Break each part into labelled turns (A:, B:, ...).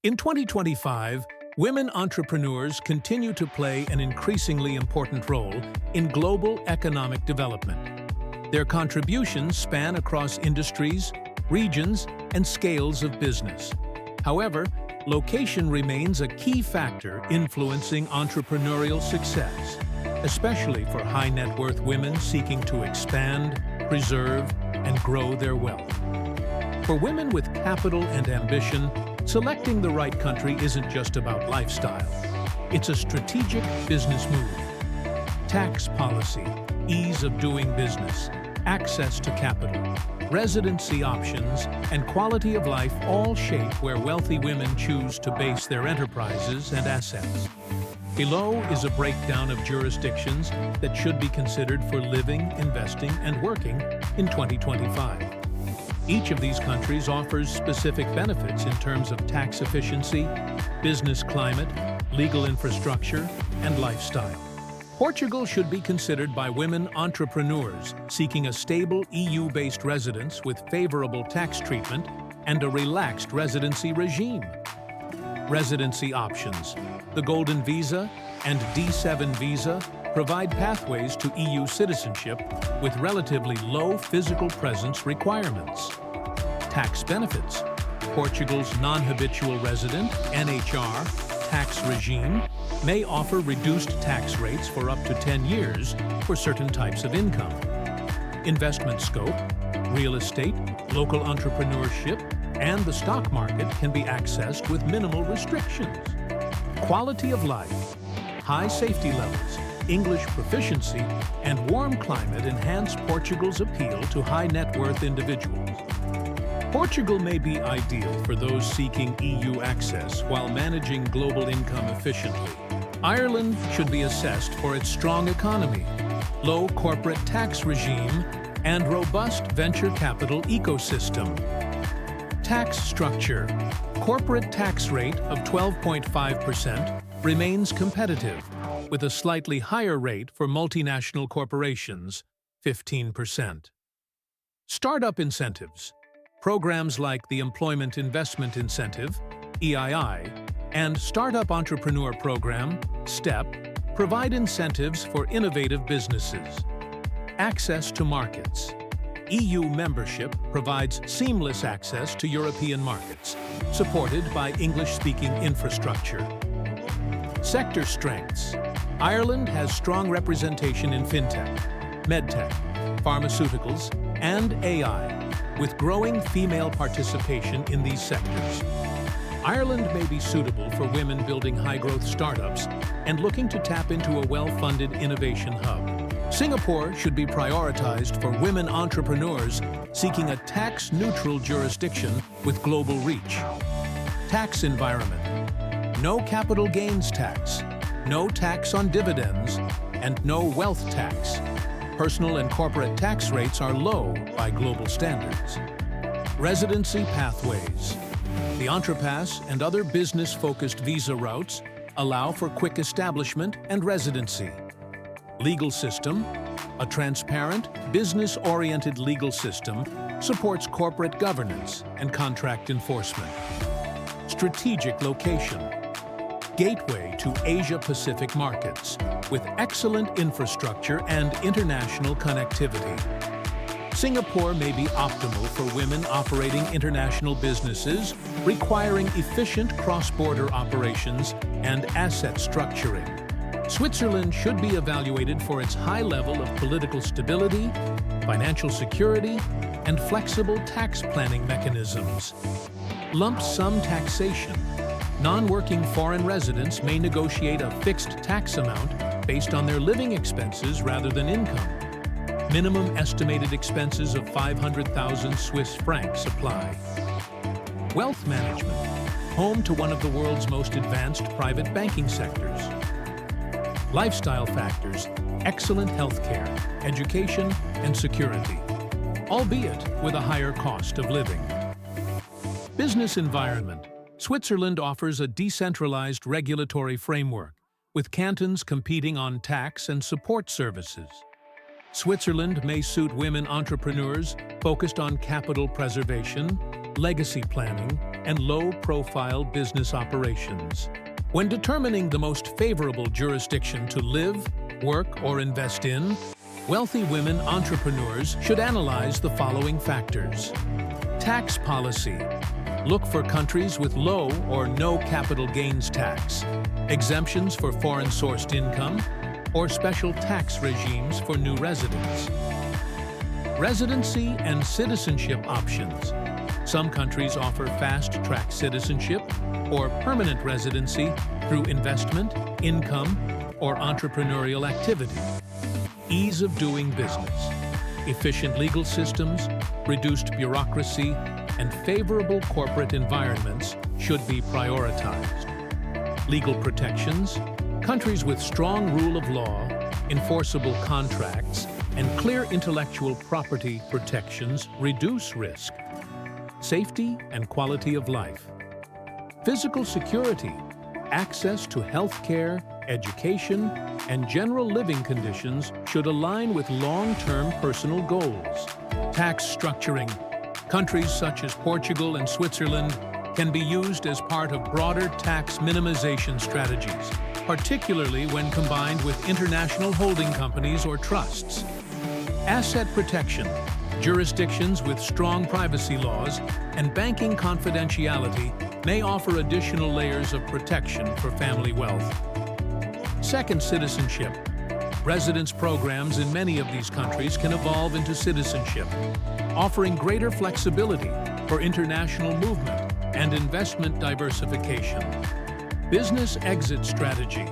A: In 2025, women entrepreneurs continue to play an increasingly important role in global economic development. Their contributions span across industries, regions, and scales of business. However, location remains a key factor influencing entrepreneurial success, especially for high-net-worth women seeking to expand, preserve, and grow their wealth. For women with capital and ambition, selecting the right country isn't just about lifestyle. It's a strategic business move. Tax policy, ease of doing business, access to capital, residency options, and quality of life all shape where wealthy women choose to base their enterprises and assets. Below is a breakdown of jurisdictions that should be considered for living, investing, and working in 2025. Each of these countries offers specific benefits in terms of tax efficiency, business climate, legal infrastructure, and lifestyle. Portugal should be considered by women entrepreneurs seeking a stable EU-based residence with favorable tax treatment and a relaxed residency regime. Residency options. The Golden Visa and D7 Visa provide pathways to EU citizenship with relatively low physical presence requirements. Tax benefits. Portugal's non-habitual resident (NHR) tax regime may offer reduced tax rates for up to 10 years for certain types of income. Investment scope, real estate, local entrepreneurship, and the stock market can be accessed with minimal restrictions. Quality of life, high safety levels, English proficiency, and warm climate enhance Portugal's appeal to high-net-worth individuals. Portugal may be ideal for those seeking EU access while managing global income efficiently. Ireland should be assessed for its strong economy, low corporate tax regime, and robust venture capital ecosystem. Tax structure. Corporate tax rate of 12.5% remains competitive, with a slightly higher rate for multinational corporations, 15%. Startup incentives. Programs like the Employment Investment Incentive, EII, and Startup Entrepreneur Program, STEP, provide incentives for innovative businesses. Access to markets. EU membership provides seamless access to European markets, supported by English-speaking infrastructure. Sector strengths. Ireland has strong representation in fintech, medtech, pharmaceuticals, and AI, with growing female participation in these sectors. Ireland may be suitable for women building high-growth startups and looking to tap into a well-funded innovation hub. Singapore should be prioritized for women entrepreneurs seeking a tax-neutral jurisdiction with global reach. Tax environment. No capital gains tax, no tax on dividends, and no wealth tax. Personal and corporate tax rates are low by global standards. Residency pathways. The Entrepass and other business-focused visa routes allow for quick establishment and residency. Legal system. A transparent, business-oriented legal system supports corporate governance and contract enforcement. Strategic location. Gateway to Asia-Pacific markets, with excellent infrastructure and international connectivity. Singapore may be optimal for women operating international businesses, requiring efficient cross-border operations and asset structuring. Switzerland should be evaluated for its high level of political stability, financial security, and flexible tax planning mechanisms. Lump sum taxation. Non-working foreign residents may negotiate a fixed tax amount based on their living expenses rather than income. Minimum estimated expenses of 500,000 Swiss francs apply. Wealth management, home to one of the world's most advanced private banking sectors. Lifestyle factors, excellent healthcare, education, and security, albeit with a higher cost of living. Business environment. Switzerland offers a decentralized regulatory framework, with cantons competing on tax and support services. Switzerland may suit women entrepreneurs focused on capital preservation, legacy planning, and low-profile business operations. When determining the most favorable jurisdiction to live, work, or invest in, wealthy women entrepreneurs should analyze the following factors. Tax policy. Look for countries with low or no capital gains tax, exemptions for foreign-sourced income, or special tax regimes for new residents. Residency and citizenship options. Some countries offer fast-track citizenship or permanent residency through investment, income, or entrepreneurial activity. Ease of doing business. Efficient legal systems, reduced bureaucracy, and favorable corporate environments should be prioritized. Legal protections. Countries with strong rule of law, enforceable contracts, and clear intellectual property protections reduce risk. Safety and quality of life. Physical security, access to health care, education, and general living conditions should align with long-term personal goals. Tax structuring. Countries such as Portugal and Switzerland can be used as part of broader tax minimization strategies, particularly when combined with international holding companies or trusts. Asset protection. Jurisdictions with strong privacy laws and banking confidentiality may offer additional layers of protection for family wealth. Second, citizenship. Residence programs in many of these countries can evolve into citizenship, offering greater flexibility for international movement and investment diversification. Business exit strategy.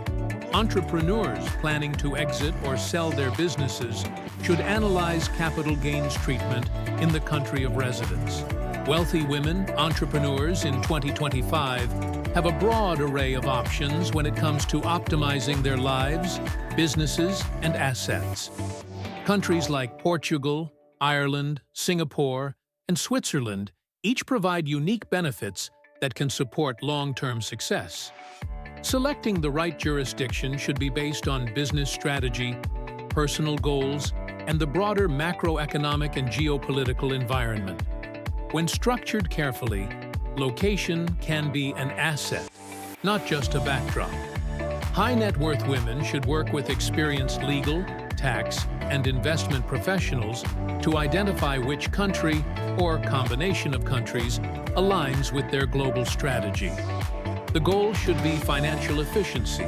A: Entrepreneurs planning to exit or sell their businesses should analyze capital gains treatment in the country of residence. Wealthy women entrepreneurs in 2025 have a broad array of options when it comes to optimizing their lives, businesses, and assets. Countries like Portugal, Ireland, Singapore, and Switzerland each provide unique benefits that can support long-term success. Selecting the right jurisdiction should be based on business strategy, personal goals, and the broader macroeconomic and geopolitical environment. When structured carefully, location can be an asset, not just a backdrop. High net worth women should work with experienced legal, tax, and investment professionals to identify which country or combination of countries aligns with their global strategy. The goal should be financial efficiency,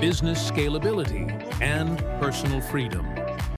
A: business scalability, and personal freedom.